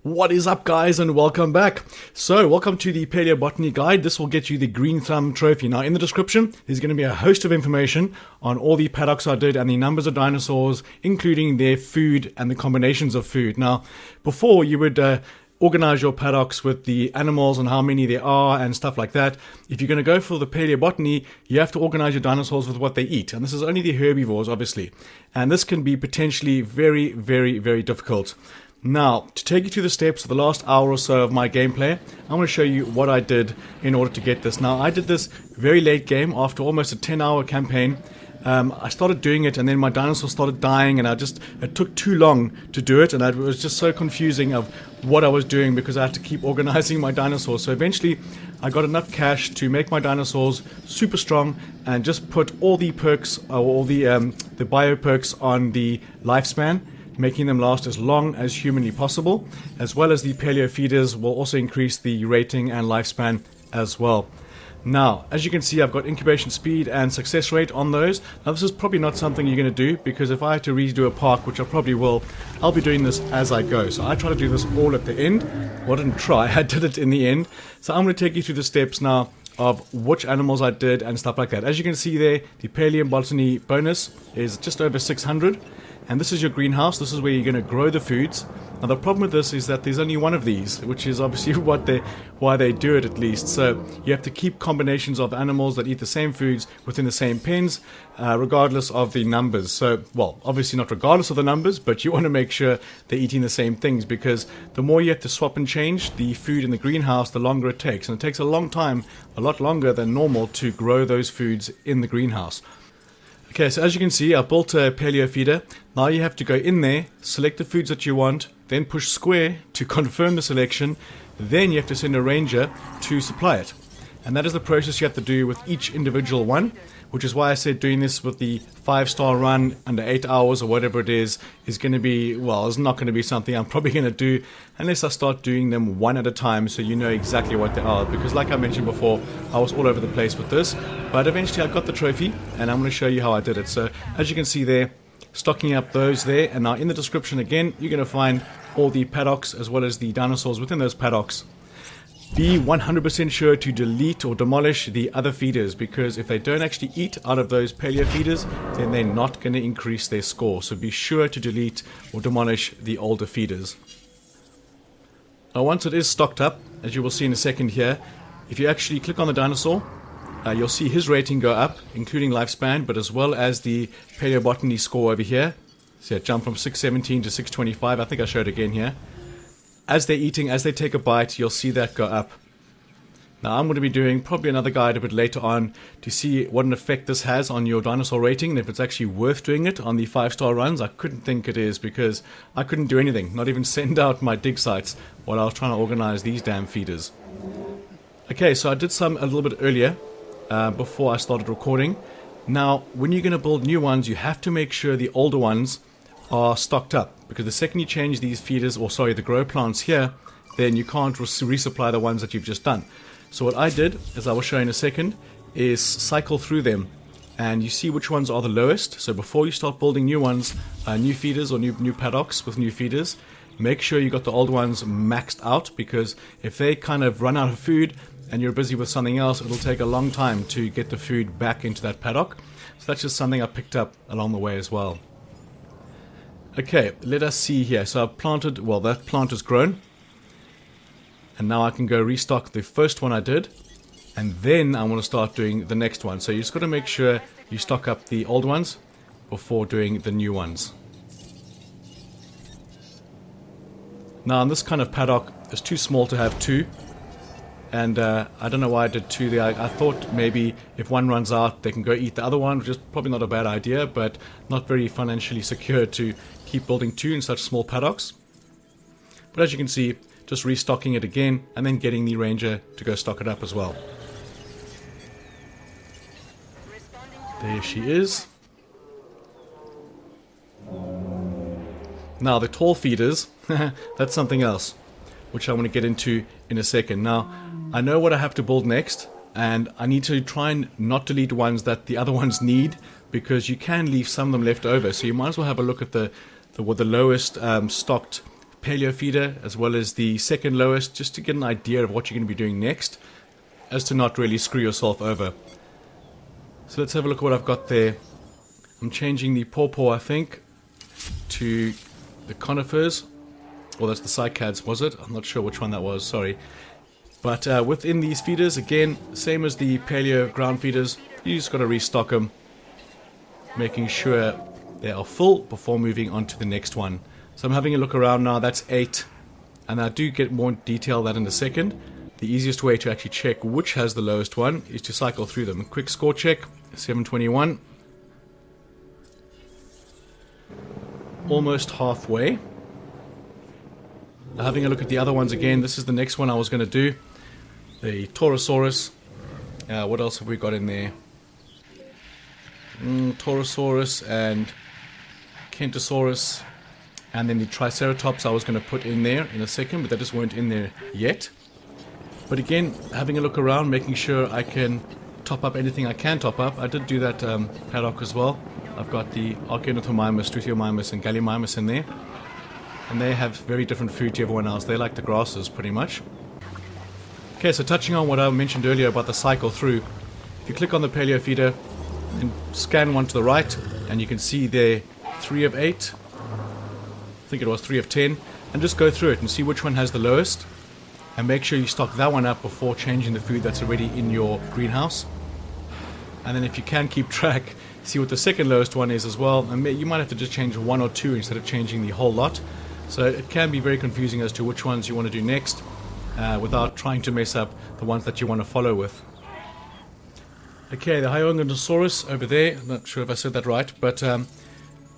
What is up, guys, and welcome back. So, welcome to the Palaeobotany guide. This will get you the green thumb trophy. Now, in the description, there's going to be a host of information on all the paddocks I did and the numbers of dinosaurs, including their food and the combinations of food. Now, before you would organize your paddocks with the animals and how many there are and stuff like that. If you're going to go for the Palaeobotany, you have to organize your dinosaurs with what they eat. And this is only the herbivores, obviously. And this can be potentially very, very, very difficult. Now, to take you through the steps of the last hour or so of my gameplay, I'm going to show you what I did in order to get this. Now, I did this very late game after almost a 10-hour campaign. I started doing it and then my dinosaurs started dying and it took too long to do it, and it was just so confusing of what I was doing because I had to keep organizing my dinosaurs. So eventually I got enough cash to make my dinosaurs super strong and just put all the perks, all the bio perks on the lifespan, making them last as long as humanly possible, as well as the paleo feeders will also increase the rating and lifespan as well. Now, as you can see, I've got incubation speed and success rate on those. Now, this is probably not something you're going to do because if I had to redo a park, which I probably will, I'll be doing this as I go. So I try to do this all at the end. Well, I didn't try, I did it in the end. So I'm going to take you through the steps now of which animals I did and stuff like that. As you can see there, the Palaeobotany bonus is just over 600. And this is your greenhouse. This is where you're going to grow the foods. Now the problem with this is that there's only one of these, which is obviously why they do it at least. So you have to keep combinations of animals that eat the same foods within the same pens, regardless of the numbers. So, well, obviously not regardless of the numbers, but you want to make sure they're eating the same things because the more you have to swap and change the food in the greenhouse, the longer it takes. And it takes a long time, a lot longer than normal, to grow those foods in the greenhouse. Okay, so as you can see, I built a paleo feeder. Now you have to go in there, select the foods that you want, then push square to confirm the selection. Then you have to send a ranger to supply it. And that is the process you have to do with each individual one, which is why I said doing this with the 5-star run under 8 hours or whatever it is going to be, well, it's not going to be something I'm probably going to do unless I start doing them one at a time so you know exactly what they are. Because like I mentioned before, I was all over the place with this. But eventually I got the trophy and I'm going to show you how I did it. So as you can see there, stocking up those there. And now in the description again, you're going to find all the paddocks as well as the dinosaurs within those paddocks. Be 100% sure to delete or demolish the other feeders, because if they don't actually eat out of those paleo feeders, then they're not going to increase their score. So be sure to delete or demolish the older feeders. Now once it is stocked up, as you will see in a second here, if you actually click on the dinosaur, you'll see his rating go up, including lifespan, but as well as the Palaeobotany score over here. So it jumped from 617 to 625. I think I showed again here. As they're eating, as they take a bite, you'll see that go up. Now I'm going to be doing probably another guide a bit later on to see what an effect this has on your dinosaur rating and if it's actually worth doing it on the 5-star runs. I couldn't think it is because I couldn't do anything, not even send out my dig sites while I was trying to organize these damn feeders. Okay, so I did some a little bit earlier before I started recording. Now, when you're going to build new ones, you have to make sure the older ones are stocked up, because the second you change these feeders, or sorry, the grow plants here, then you can't resupply the ones that you've just done. So what I did, as I will show in a second, is cycle through them and you see which ones are the lowest. So before you start building new ones, new feeders or new paddocks with new feeders, make sure you got the old ones maxed out, because if they kind of run out of food and you're busy with something else, it'll take a long time to get the food back into that paddock. So that's just something I picked up along the way as well. Okay, let us see here. So I've planted, well, that plant has grown. And now I can go restock the first one I did. And then I want to start doing the next one. So you just got to make sure you stock up the old ones before doing the new ones. Now in this kind of paddock, it's too small to have two. And I don't know why I did two there. I thought maybe if one runs out, they can go eat the other one, which is probably not a bad idea, but not very financially secure to keep building two in such small paddocks. But as you can see, just restocking it again and then getting the ranger to go stock it up as well. There she is. Now the tall feeders, that's something else, which I want to get into in a second. Now, I know what I have to build next, and I need to try and not delete ones that the other ones need, because you can leave some of them left over. So you might as well have a look at the lowest stocked paleo feeder as well as the second lowest, just to get an idea of what you're going to be doing next, as to not really screw yourself over. So let's have a look at what I've got there. I'm changing the pawpaw, I think, to the Conifers. Or that's the Cycads, was it? I'm not sure which one that was, sorry. But within these feeders, again, same as the paleo ground feeders, you just got to restock them, making sure they are full before moving on to the next one. So I'm having a look around now, that's 8. And I do get more detail that in a second. The easiest way to actually check which has the lowest one is to cycle through them. A quick score check, 721. Almost halfway. Now having a look at the other ones again, this is the next one I was going to do. The Torosaurus. What else have we got in there? Torosaurus and Kentosaurus. And then the Triceratops I was going to put in there in a second, but they just weren't in there yet. But again, having a look around, making sure I can top up anything I can top up. I did do that paddock as well. I've got the Archaeornithomimus, Struthiomimus and Gallimimus in there. And they have very different food to everyone else. They like the grasses pretty much. Okay, so touching on what I mentioned earlier about the cycle through. If you click on the paleo feeder and scan one to the right, and you can see there 3 of 8. I think it was 3 of 10. And just go through it and see which one has the lowest. And make sure you stock that one up before changing the food that's already in your greenhouse. And then if you can keep track, see what the second lowest one is as well. And you might have to just change 1 or 2 instead of changing the whole lot. So it can be very confusing as to which ones you want to do next, without trying to mess up the ones that you want to follow with. Okay, the Archaeornithomimus over there, I'm not sure if I said that right, but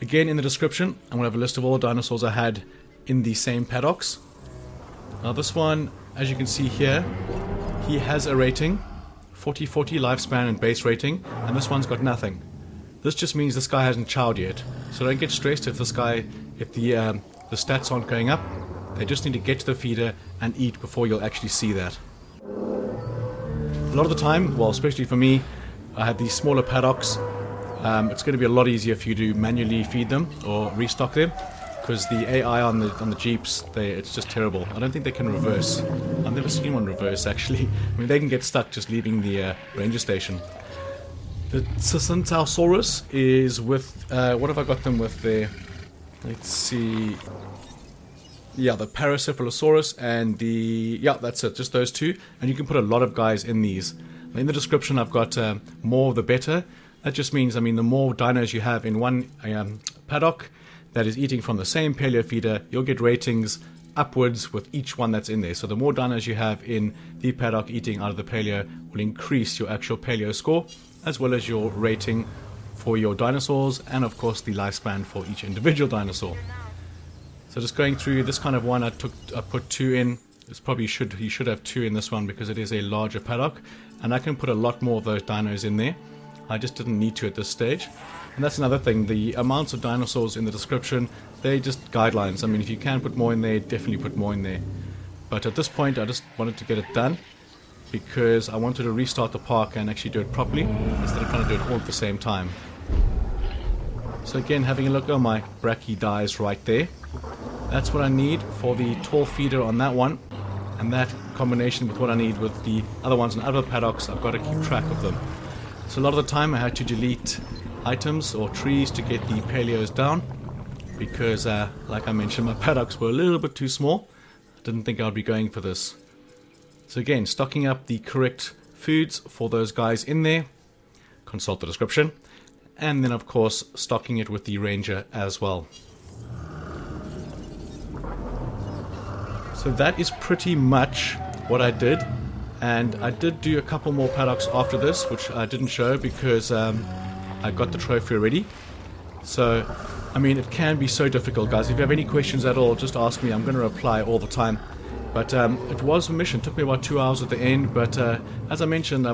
again in the description I'm going to have a list of all the dinosaurs I had in the same paddocks. Now this one, as you can see here, he has a rating, 40/40 lifespan and base rating, and this one's got nothing. This just means this guy hasn't chowed yet, so don't get stressed if the stats aren't going up. They just need to get to the feeder and eat before you'll actually see that. A lot of the time, well, especially for me, I have these smaller paddocks. It's going to be a lot easier for you to manually feed them or restock them, because the AI on the Jeeps, it's just terrible. I don't think they can reverse. I've never seen one reverse, actually. I mean, they can get stuck just leaving the ranger station. The Cycads is with, what have I got them with there? Let's see. Yeah, the Palaeobotany and that's it, just those two. And you can put a lot of guys in these. In the description I've got more the better. That just means, I mean, the more dinos you have in one paddock that is eating from the same paleo feeder, you'll get ratings upwards with each one that's in there. So the more dinos you have in the paddock eating out of the paleo will increase your actual paleo score, as well as your rating for your dinosaurs, and of course the lifespan for each individual dinosaur. So just going through this kind of one, I put 2 in. You should have 2 in this one because it is a larger paddock, and I can put a lot more of those dinos in there. I just didn't need to at this stage. And that's another thing, the amounts of dinosaurs in the description, they're just guidelines. I mean, if you can put more in there, definitely put more in there. But at this point, I just wanted to get it done because I wanted to restart the park and actually do it properly instead of trying to do it all at the same time. So again, having a look, oh, my Brachie dies right there. That's what I need for the tall feeder on that one, and that combination with what I need with the other ones in other paddocks, I've got to keep track of them. So a lot of the time I had to delete items or trees to get the paleos down because, like I mentioned, my paddocks were a little bit too small. I didn't think I'd be going for this. So again, stocking up the correct foods for those guys in there. Consult the description. And then, of course, stocking it with the ranger as well. So that is pretty much what I did. And I did do a couple more paddocks after this, which I didn't show because I got the trophy already. So, I mean, it can be so difficult, guys. If you have any questions at all, just ask me. I'm going to reply all the time. But it was a mission. It took me about 2 hours at the end. But as I mentioned,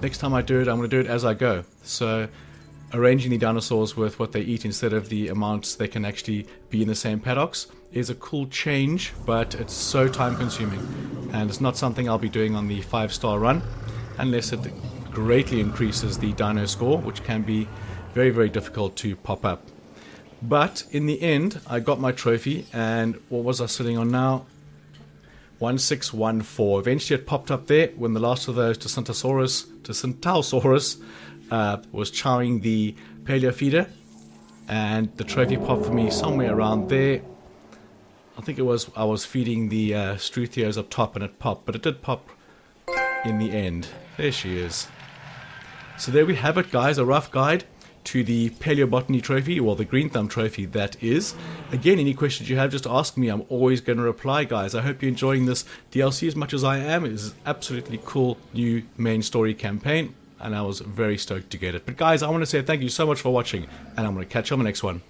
next time I do it, I'm going to do it as I go. So arranging the dinosaurs with what they eat instead of the amounts they can actually be in the same paddocks is a cool change, but it's so time consuming. And it's not something I'll be doing on the 5-star run unless it greatly increases the dino score, which can be very, very difficult to pop up. But in the end, I got my trophy, and what was I sitting on now? 1614. Eventually it popped up there when the last of those Torosaurus was chowing the Paleofeeder, and the trophy popped for me somewhere around there. I think it was, I was feeding the Struthios up top and it popped, but it did pop in the end. There she is. So there we have it, guys, a rough guide to the Palaeobotany trophy, or the Green Thumb trophy, that is. Again, any questions you have, just ask me. I'm always going to reply, guys. I hope you're enjoying this DLC as much as I am. It is an absolutely cool new main story campaign, and I was very stoked to get it. But guys, I want to say thank you so much for watching, and I'm going to catch you on the next one.